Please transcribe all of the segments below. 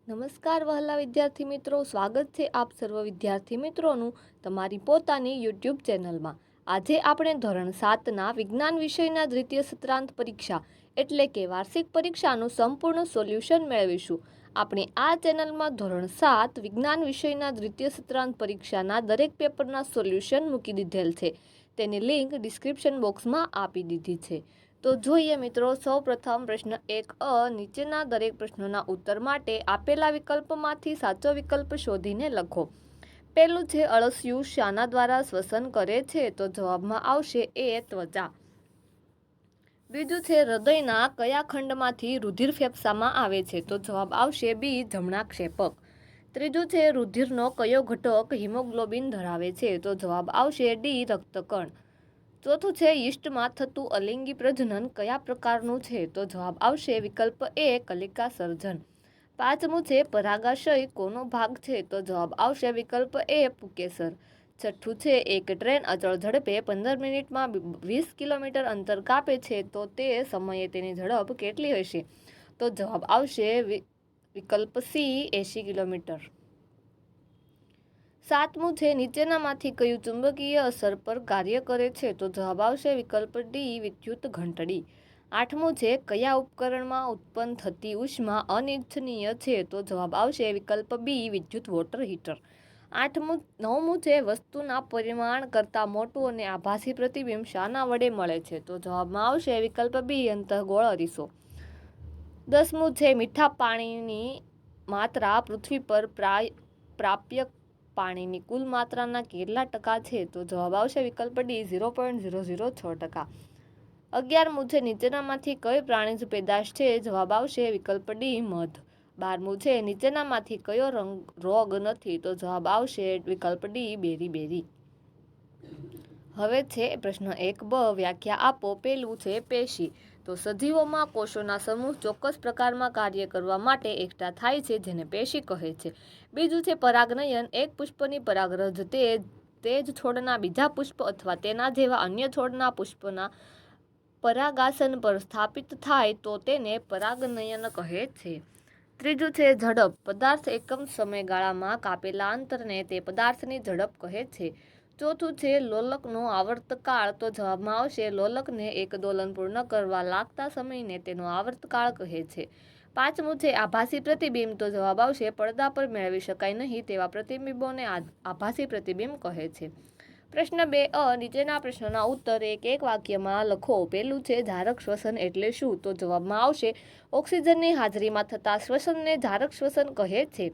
નમસ્કાર વહાલા વિદ્યાર્થી મિત્રો, સ્વાગત છે આપ સર્વ વિદ્યાર્થી મિત્રોનું તમારી પોતાની યુટ્યુબ ચેનલમાં। આજે આપણે ધોરણ 7ના વિજ્ઞાન વિષયના દ્વિતીય સત્રાંત પરીક્ષા એટલે કે વાર્ષિક પરીક્ષાનું સંપૂર્ણ સોલ્યુશન મેળવીશું। આપણે આ ચેનલમાં ધોરણ 7 વિજ્ઞાન વિષયના દ્વિતીય સત્રાંત પરીક્ષાના દરેક પેપરના સોલ્યુશન મૂકી દીધેલ છે। તેની લિંક ડિસ્ક્રિપ્શન બોક્સમાં આપી દીધી છે। તો જોઈએ મિત્રો, સૌપ્રથમ પ્રશ્ન 1 નીચેના દરેક પ્રશ્નોના ઉત્તર માટે આપેલા વિકલ્પમાંથી સાચો વિકલ્પ શોધીને લખો। પહેલું છે, અળસિયું શાના દ્વારા શ્વસન કરે છે? તો જવાબમાં આવશે એ, ત્વચા। બીજું છે, હૃદયના કયા ખંડમાંથી રુધિર ફેફસામાં આવે છે? તો જવાબ આવશે બી, જમણા ક્ષેપક। ત્રીજું છે, રુધિરનો કયો ઘટક હિમોગ્લોબિન ધરાવે છે? તો જવાબ આવશે ડી, રક્તકણ। ચોથું છે, યીસ્ટમાં થતું અલિંગી પ્રજનન કયા પ્રકારનું છે? તો જવાબ આવશે વિકલ્પ એ, કલિકા સર્જન। પાંચમું છે, પરાગાશય કોનો ભાગ છે? તો જવાબ આવશે વિકલ્પ એ, પુકેસર। છઠ્ઠું છે, એક ટ્રેન અચળ ઝડપે 15 મિનિટમાં 20 કિલોમીટર અંતર કાપે છે તો તે સમયે તેની ઝડપ કેટલી હશે? તો જવાબ આવશે વિકલ્પ સી, 80 કિલોમીટર। સાતમું છે, નીચેનામાંથી કયું ચુંબકીય અસર પર કાર્ય કરે છે? તો જવાબ આવશે વિકલ્પ ડી, વિદ્યુત ઘંટડી। આઠમું છે, કયા ઉપકરણમાં ઉત્પન્ન થતી ઉષ્મા અનિચ્છનીય છે? તો જવાબ આવશે વિકલ્પ બી, વિદ્યુત વોટર હીટર। નવમું છે, વસ્તુના પરિમાણ કરતાં મોટું અને આભાસી પ્રતિબિંબ શાના વડે મળે છે? તો જવાબમાં આવશે વિકલ્પ બી, અંતઃગોળ અરીસો। 10મું છે, મીઠા પાણીની માત્રા પૃથ્વી પર પ્રાપ્ય પાણીની કુલ માત્રાના કેટલા ટકા છે? તો જવાબ આવશે વિકલ્પ ડી, 0.006%। 11મું છે, નીચેનામાંથી કઈ પ્રાણીજ પેદાશ છે? જવાબ આવશે વિકલ્પ ડી, મધ। 12મું છે, નીચેનામાંથી કયો રોગ નથી? તો જવાબ આવશે વિકલ્પ ડી, બેરી। હવે છે પ્રશ્ન 1 વ્યાખ્યા આપો। પહેલું છે, પેશી। તો સજીવોમાં કોષોના સમૂહ ચોક્કસ પ્રકારમાં કાર્ય કરવા માટે એકઠા થાય છે, જેને પેશી કહે છે। બીજું છે, પરાગનયન। એક પુષ્પની પરાગરજ તે જ છોડના બીજા પુષ્પ અથવા તેના જેવા અન્ય છોડના પુષ્પના પરાગાસન પર સ્થાપિત થાય તો તેને પરાગનયન કહે છે। ત્રીજું છે, ઝડપ। પદાર્થ એકમ સમયગાળામાં કાપેલા અંતરને તે પદાર્થની ઝડપ કહે છે। ચોથું છે, લોલકનો આવર્તકાળ। તો જવાબમાં આવશે લોલકને એક દોલન પૂર્ણ કરવા લાગતા સમયને તેનો આવર્તકાળ કહે છે। પાંચમું છે, આભાસી પ્રતિબિંબ। તો જવાબ આવશે પડદા પર મેળવી શકાય નહીં તેવા પ્રતિબિંબોને આભાસી પ્રતિબિંબ કહે છે। પ્રશ્ન 2 નીચેના પ્રશ્નોના ઉત્તર એક વાક્યમાં લખો। પહેલું છે, ધારક શ્વસન એટલે શું? તો જવાબમાં આવશે ઓક્સિજનની હાજરીમાં થતા શ્વસનને ધારક શ્વસન કહે છે।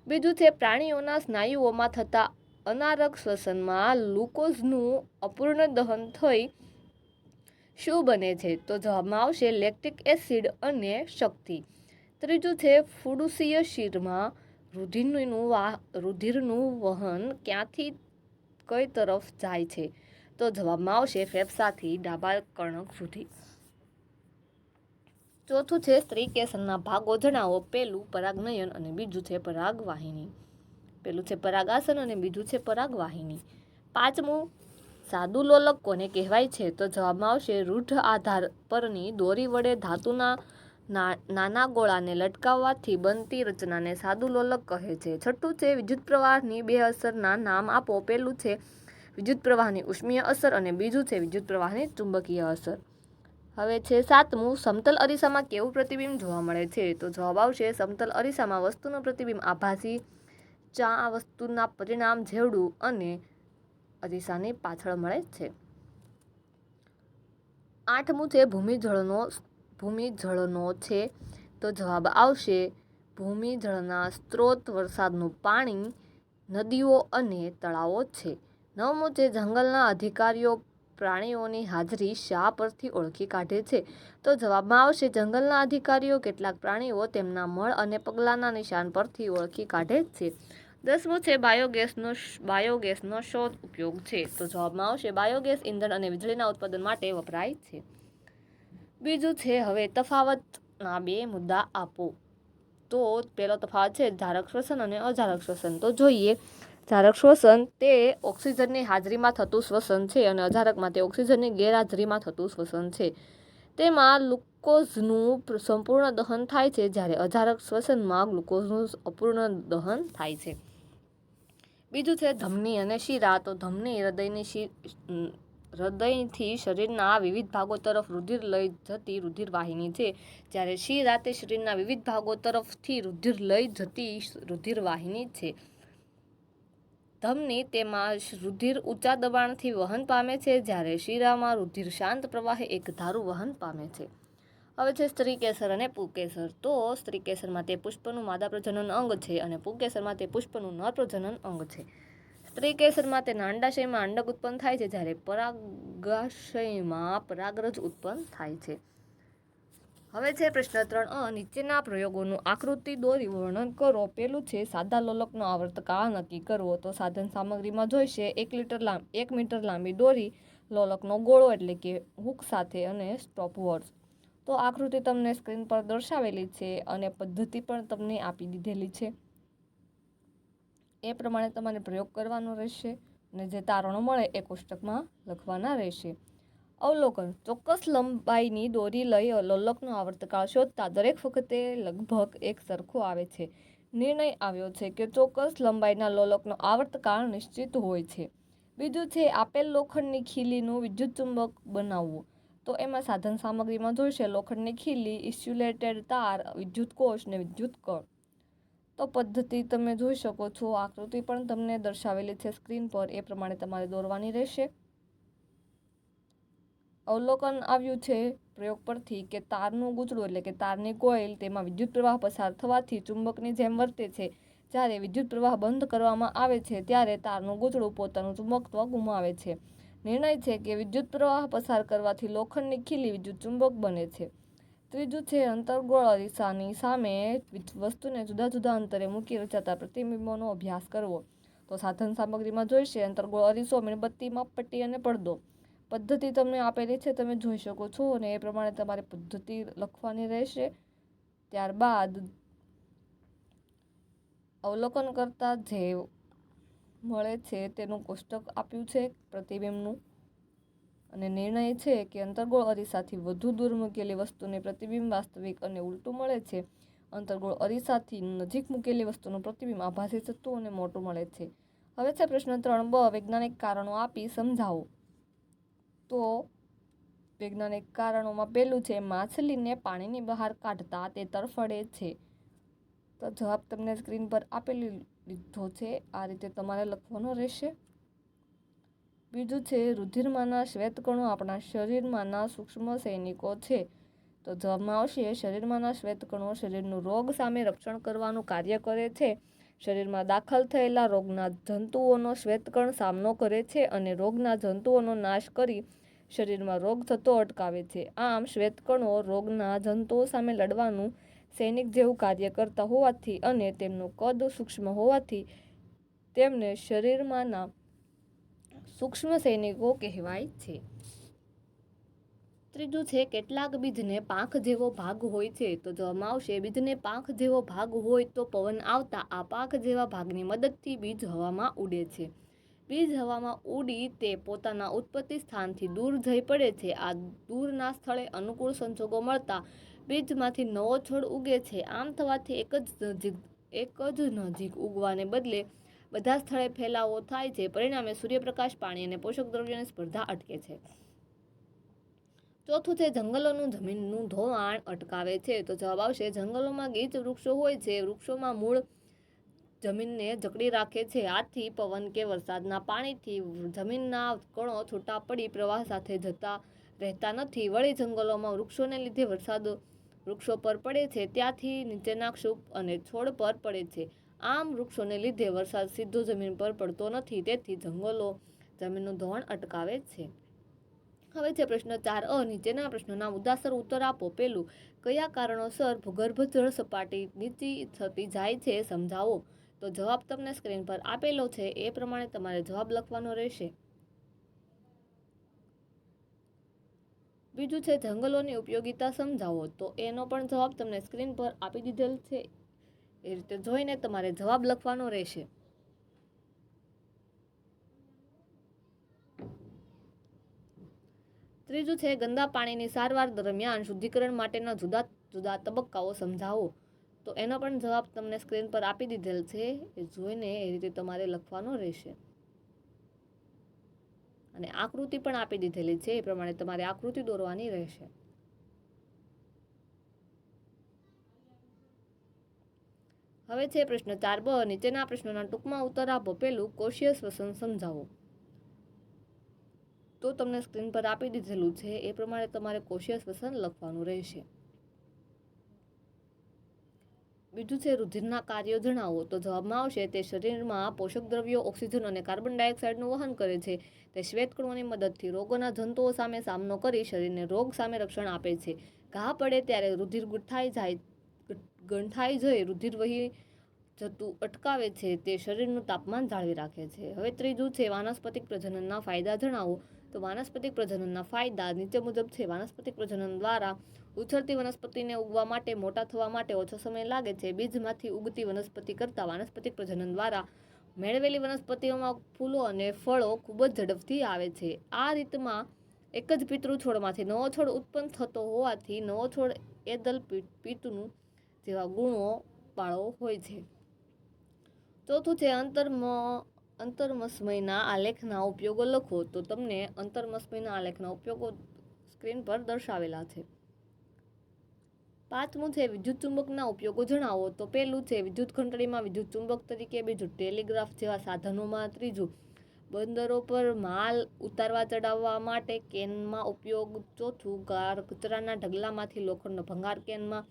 બીજું છે, પ્રાણીઓના સ્નાયુઓમાં થતા અનારક શ્વસનમાં ગ્લુકોઝનું અપૂર્ણ દહન થઈ શું બને છે? તો જવાબમાં આવશે લેક્ટિક એસિડ અને શક્તિ। ત્રીજું છે, ફુડુસીય શિરમાં રુધિરનું વહન ક્યાંથી કઈ તરફ જાય છે? તો જવાબમાં આવશે ફેફસાથી ડાબા કર્ણક સુધી। ચોથું છે, સ્ત્રી કેસરના ભાગો જણાવો। પહેલું પરાગનયન અને બીજું છે પરાગવાહિની। પહેલું છે પરાગાસન અને બીજું છે પરાગવાહિની। પાંચમું, સાદું લોલક કોને કહેવાય છે? તો જવાબમાં આવશે રૂઢ આધાર પરની દોરી વડે ધાતુના નાના ગોળાને લટકાવવાથી બનતી રચનાને સાદું લોલક કહે છે। છઠ્ઠું છે, વિદ્યુત પ્રવાહની બે અસરના નામ આપો। પહેલું છે વિદ્યુત પ્રવાહની ઉષ્મીય અસર અને બીજું છે વિદ્યુત પ્રવાહની ચુંબકીય અસર। હવે છે સાતમું, સમતલ અરીસામાં કેવું પ્રતિબિંબ જોવા મળે છે? તો જવાબ આવશે સમતલ અરીસામાં વસ્તુનું પ્રતિબિંબ આભાસી વસ્તુના પરિણામ જેવડું અને અરીસાની પાછળ મળે છે। આઠમું છે, ભૂમિજળનો છે। તો જવાબ આવશે ભૂમિજળના સ્ત્રોત વરસાદનું પાણી, નદીઓ અને તળાવો છે। નવમું છે, જંગલના અધિકારીઓ પ્રાણીઓની હાજરી શા પરથી ઓળખી કાઢે છે? તો જવાબમાં આવશે જંગલના અધિકારીઓ કેટલાક પ્રાણીઓ તેમના મળ અને પગલાંના નિશાન પરથી ઓળખી કાઢે છે। 10મું છે, બાયોગેસનો શોધ ઉપયોગ છે? તો જવાબમાં આવશે બાયોગેસ ઇંધણ અને વીજળીના ઉત્પાદન માટે વપરાય છે। બીજું છે, હવે તફાવતના બે મુદ્દા આપો। તો પહેલો તફાવત છે ધારક શ્વસન અને અધારક શ્વસન। તો જોઈએ, ધારક શ્વસન તે ઓક્સિજનની હાજરીમાં થતું શ્વસન છે અને અધારકમાં તે ઓક્સિજનની ગેરહાજરીમાં થતું શ્વસન છે। તેમાં ગ્લુકોઝનું સંપૂર્ણ દહન થાય છે, જ્યારે અજારક શ્વસનમાં ગ્લુકોઝનું અપૂર્ણ દહન થાય છે. બીજું છે ધમની અને શિરા. તો ધમની હૃદયથી શરીરના વિવિધ ભાગો તરફ રુધિર લઈ જતી રુધિર વાહિની છે, જ્યારે શિરા તે શરીરના વિવિધ ભાગો તરફથી રુધિર લઈ જતી રુધિર વાહિની છે. ધમની તેમાં રુધિર ઊંચા દબાણથી વહન પામે છે, જ્યારે શિરામાં રુધિર શાંત પ્રવાહે એકધારું વહન પામે છે. હવે છે સ્ત્રીકેસર અને પુંકેસર. તો સ્ત્રીકેસરમાં તે પુષ્પનું માદા પ્રજનન અંગ છે અને પુંકેસરમાં તે પુષ્પનું નર પ્રજનન અંગ છે. સ્ત્રીકેસરમાં તેના અંડાશયમાં અંડક ઉત્પન્ન થાય છે, જ્યારે પરાગાશયમાં પરાગરજ ઉત્પન્ન થાય છે. હવે છે પ્રશ્ન 3 નીચેના પ્રયોગોનું આકૃતિ દોરી વર્ણન કરો. પેલું છે સાદા લોલકનો આવર્તકાળ નક્કી કરવો. તો સાધન સામગ્રીમાં જોઈશે 1 મીટર લાંબી દોરી, લોલકનો ગોળો એટલે કે હૂક સાથે અને સ્ટોપ વોચ. તો આકૃતિ તમને સ્ક્રીન પર દર્શાવેલી છે અને પદ્ધતિ પણ તમને આપી દીધેલી છે. એ પ્રમાણે તમારે પ્રયોગ કરવાનો રહેશે અને જે તારણો મળે એ કોષ્ટકમાં લખવાના રહેશે. અવલોકન: ચોક્કસ લંબાઈની દોરી લઈ લોલકનો આવર્તકાળ શોધતા દરેક વખતે લગભગ એક સરખો આવે છે. નિર્ણય આવ્યો છે કે ચોક્કસ લંબાઈના લોલકનો આવર્તકાળ નિશ્ચિત હોય છે. બીજું છે આપેલ લોખંડની ખીલીનું વિદ્યુતચુંબક બનાવવું. તો એમાં સાધન સામગ્રીમાં જોઈશે લોખંડની ખીલી, ઇન્સ્યુલેટેડ તાર, વિદ્યુત કોષ ને વિદ્યુત કળ. તો પદ્ધતિ તમે જોઈ શકો છો, આકૃતિ પણ તમને દર્શાવેલી છે સ્ક્રીન પર, એ પ્રમાણે તમારે દોરવાની રહેશે. અવલોકન આવ્યું છે પ્રયોગ પરથી કે તારનું ગૂંચળું એટલે કે તારની કોઇલ, તેમાં વિદ્યુત પ્રવાહ પસાર થવાથી ચુંબકની જેમ વર્તે છે. જ્યારે વિદ્યુત પ્રવાહ બંધ કરવામાં આવે છે ત્યારે તારનું ગૂંચળું પોતાનું ચુંબકત્વ ગુમાવે છે. નિર્ણય છે કે વિદ્યુત પ્રવાહ પસાર કરવાથી લોખંડની ખીલી વિદ્યુત ચુંબક બને છે. ત્રીજું છે અંતર્ગોળ અરીસાની સામે વસ્તુને જુદા જુદા અંતરે મૂકી રચાતા પ્રતિબિંબોનો અભ્યાસ કરવો. તો સાધન સામગ્રીમાં જોઈશે અંતર્ગોળ અરીસો, મીણબત્તી, માપપટ્ટી અને પડદો. પદ્ધતિ તમને આપેલી છે, તમે જોઈ શકો છો અને એ પ્રમાણે તમારે પદ્ધતિ લખવાની રહેશે. ત્યારબાદ અવલોકન કરતા જે મળે છે તેનું કોષ્ટક આપ્યું છે પ્રતિબિંબનું, અને નિર્ણય છે કે અંતર્ગોળ અરીસાથી વધુ દૂર મૂકેલી વસ્તુને પ્રતિબિંબ વાસ્તવિક અને ઉલટું મળે છે. અંતર્ગોળ અરીસાથી નજીક મૂકેલી વસ્તુનું પ્રતિબિંબ આભાસી સત્તું અને મોટું મળે છે. હવે છે પ્રશ્ન 3બ, વૈજ્ઞાનિક કારણો આપી સમજાવો. તો વૈજ્ઞાનિક કારણોમાં પહેલું છે માછલીને પાણીની બહાર કાઢતા તે તરફડે છે. તો જવાબ તમને સ્ક્રીન પર આપેલી લીધો છે, આ રીતે તમારે લખવાનો રહેશે. બીજું છે રુધિરમાંના શ્વેતકણો આપણા શરીરમાંના સૂક્ષ્મ સૈનિકો છે. તો જવાબમાં આવશે શરીરમાંના શ્વેતકણો શરીરનું રોગ સામે રક્ષણ કરવાનું કાર્ય કરે છે. શરીરમાં દાખલ થયેલા રોગના જંતુઓનો શ્વેતકણ સામનો કરે છે અને રોગના જંતુઓનો નાશ કરી શરીરમાં રોગ થતો અટકાવે છે. આમ શ્વેતકણો રોગના જંતુઓ સામે લડવાનું સૈનિક જેવું કાર્ય કરતા હોવાથી અને તેમનું કદ સૂક્ષ્મ હોવાથી તેમને શરીરમાંના સૂક્ષ્મ સૈનિકો કહેવાય છે. ત્રીજું છે કેટલાક બીજને પાંખ જેવો ભાગ હોય છે. તો જવાબમાં આવશે બીજને પાંખ જેવો ભાગ હોય તો પવન આવતા આ પાંખ જેવા ભાગની મદદથી બીજ હવામાં ઉડે છે. બીજ હવામાં ઉડી તે પોતાના ઉત્પત્તિ સ્થાનથી દૂર જઈ પડે છે. આ દૂરના સ્થળે અનુકૂળ સંજોગો મળતા બીજમાંથી નવો છોડ ઉગે છે. આમ થવાથી એક જ નજીક ઉગવાને બદલે બધા સ્થળે ફેલાવો થાય છે. પરિણામે સૂર્યપ્રકાશ, પાણી અને પોષક દ્રવ્યોની સ્પર્ધા અટકે છે. ચોથું છે જંગલોનું જમીનનું ધોવાણ અટકાવે છે. તો જવાબ આવશે જંગલોમાં ગીચ વૃક્ષો હોય છે. વૃક્ષોમાં મૂળ જમીનને જકડી રાખે છે. આથી પવન કે વરસાદના પાણીથી જમીનના કણો છૂટા પડી પ્રવાહ સાથે જતા રહેતા નથી. વળી જંગલોમાં વૃક્ષોને લીધે વરસાદ વૃક્ષો પર પડે છે ત્યાંથી નીચેના ક્ષુપ અને છોડ પર પડે છે. આમ વૃક્ષોને લીધે વરસાદ સીધો જમીન પર પડતો નથી. તેથી જંગલો જમીનનું ધોવાણ અટકાવે છે. હવે છે પ્રશ્ન 4 નીચેના પ્રશ્નોના મુદ્દાસર ઉત્તર આપો. પેલું, કયા કારણોસર ભૂગર્ભ જળ સપાટી નીચી થતી જાય છે સમજાવો. તો જવાબ તમને સ્ક્રીન પર આપેલો છે, એ પ્રમાણે તમારે જવાબ લખવાનો રહેશે. બીજું છે જંગલોની ઉપયોગિતા સમજાવો. તો એનો પણ જવાબ તમને સ્ક્રીન પર આપી દીધેલ છે, એ રીતે જોઈને તમારે જવાબ લખવાનો રહેશે. ત્રીજું છે ગંદા પાણીની સારવાર દરમિયાન શુદ્ધિકરણ માટેના જુદા જુદા તબક્કાઓ સમજાવો. તો એનો પણ જવાબ તમને સ્ક્રીન પર આપી દીધેલ છે, એ જોઈને એ રીતે તમારે લખવાનો રહેશે. અને આકૃતિ પણ આપી દીધેલી છે, એ પ્રમાણે તમારે આકૃતિ દોરવાની રહેશે. હવે છે પ્રશ્ન 4બ. નીચેના પ્રશ્નોના ટૂંકમાં ઉત્તર આપો. પહેલું, કોષીય શ્વસન સમજાવો. તો તમને સ્ક્રીન પર આપી દીધેલું છે, એ પ્રમાણે તમારે કોષીય શ્વસન લખવાનું રહેશે. બીજું છે રુધિરના કાર્યો જણાવો. તો જવાબમાં આવશે તે શરીરમાં પોષક દ્રવ્યો, ઓક્સિજન અને કાર્બન ડાયોક્સાઇડનું વહન કરે છે. તે શ્વેતકણોની મદદથી રોગોના જંતુઓ સામે સામનો કરી શરીરને રોગ સામે રક્ષણ આપે છે. ઘા પડે ત્યારે રુધિર ગંઠાઈ જઈ રુધિર વહી જતું અટકાવે છે. તે શરીરનું તાપમાન જાળવી રાખે છે. હવે ત્રીજું છે વાનસ્પતિક પ્રજનનના ફાયદા જણાવો. તો વાનસ્પતિક પ્રજનનના ફાયદા નીચે મુજબ છે. વાનસ્પતિક પ્રજનન દ્વારા ઉછળતી વનસ્પતિને ઉગવા માટે, મોટા થવા માટે ઓછો સમય લાગે છે. બીજમાંથી ઉગતી વનસ્પતિ કરતાં વાનસ્પતિક પ્રજનન દ્વારા મેળવેલી વનસ્પતિઓમાં ફૂલો અને ફળો ખૂબ જ ઝડપથી આવે છે. આ રીતમાં એક જ પિતૃ છોડમાંથી નવો છોડ ઉત્પન્ન થતો હોવાથી નવો છોડ એદલ પિતૃ જેવા ગુણો વાળો હોય છે. ચોથું છે અંતર્મસ્મયના આલેખના ઉપયોગો લખો. તો તમને અંતર્મસ્મયના આલેખના ઉપયોગો સ્ક્રીન પર દર્શાવેલા છે. પાંચમું છે વિદ્યુત ચુંબકના ઉપયોગો જણાવો. તો પહેલું છે વિદ્યુત ઘંટડીમાં વિદ્યુત ચુંબક તરીકે. બીજું ટેલિગ્રાફ જેવા સાધનોમાં. ત્રીજું બંદરો પર માલ ઉતારવા ચડાવવા માટે કેનમાં ઉપયોગ. ચોથું કચરાના ઢગલામાંથી લોખંડનો ભંગાર કેનમાં.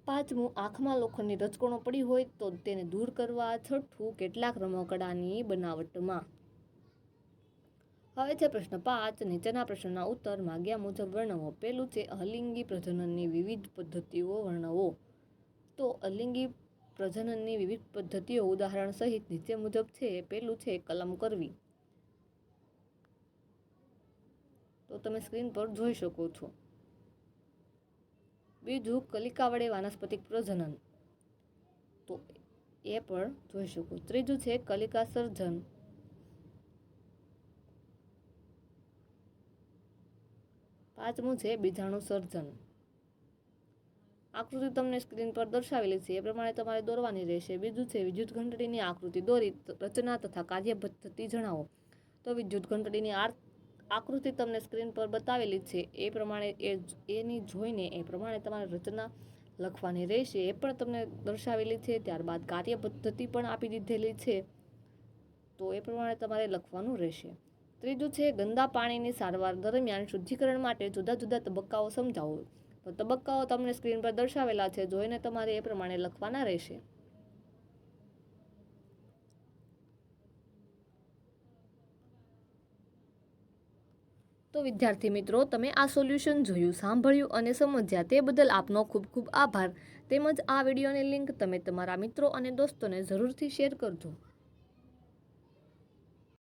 પાંચમું આંખમાં લોખંડની રજકણો પડી હોય તો તેને દૂર કરવા. છઠ્ઠું કેટલાક રમકડાની બનાવટમાં. હવે છે પ્રશ્ન 5. નીચેના પ્રશ્નોના ઉત્તર માગ્યા મુજબ વર્ણવો. પહેલું છે અલિંગી પ્રજનનની વિવિધ પદ્ધતિઓ વર્ણવો. તો અલિંગી પ્રજનનની વિવિધ પદ્ધતિઓ ઉદાહરણ સહિત નીચે મુજબ છે. પહેલું છે કલમ કરવી. તો તમે સ્ક્રીન પર જોઈ શકો છો. બીજું કલિકા વડે વાનસ્પતિક પ્રજનન. તો એ પણ જોઈ શકો. ત્રીજું છે કલિકા સર્જન. પાંચમું છે બીજાણુ સર્જન. આકૃતિ તમને સ્ક્રીન પર દર્શાવેલી છે, એ પ્રમાણે તમારે દોરવાની રહેશે. બીજું છે વિદ્યુત ઘંટડીની આકૃતિ દોરી રચના તથા કાર્ય પદ્ધતિ જણાવો. તો વિદ્યુત ઘંટડીની આકૃતિ તમને સ્ક્રીન પર બતાવેલી છે, એ પ્રમાણે એની જોઈને એ પ્રમાણે તમારે રચના લખવાની રહેશે. એ પણ તમને દર્શાવેલી છે. ત્યારબાદ કાર્ય પદ્ધતિ પણ આપી દીધેલી છે, તો એ પ્રમાણે તમારે લખવાનું રહેશે. ત્રીજું છે ગંદા પાણીની સારવાર દરમિયાન શુદ્ધિકરણ માટે જુદા જુદા તબક્કાઓ સમજાવો. તો તબક્કાઓ તમને સ્ક્રીન પર દર્શાવેલા છે, જોઈને તમારે એ પ્રમાણે લખવાના રહેશે. તો વિદ્યાર્થી મિત્રો, તમે આ સોલ્યુશન જોયું, સાંભળ્યું અને સમજ્યા તે બદલ આપનો ખૂબ ખૂબ આભાર. તેમજ આ વિડીયોની લિંક તમે તમારા મિત્રો અને દોસ્તોને જરૂરથી શેર કરજો.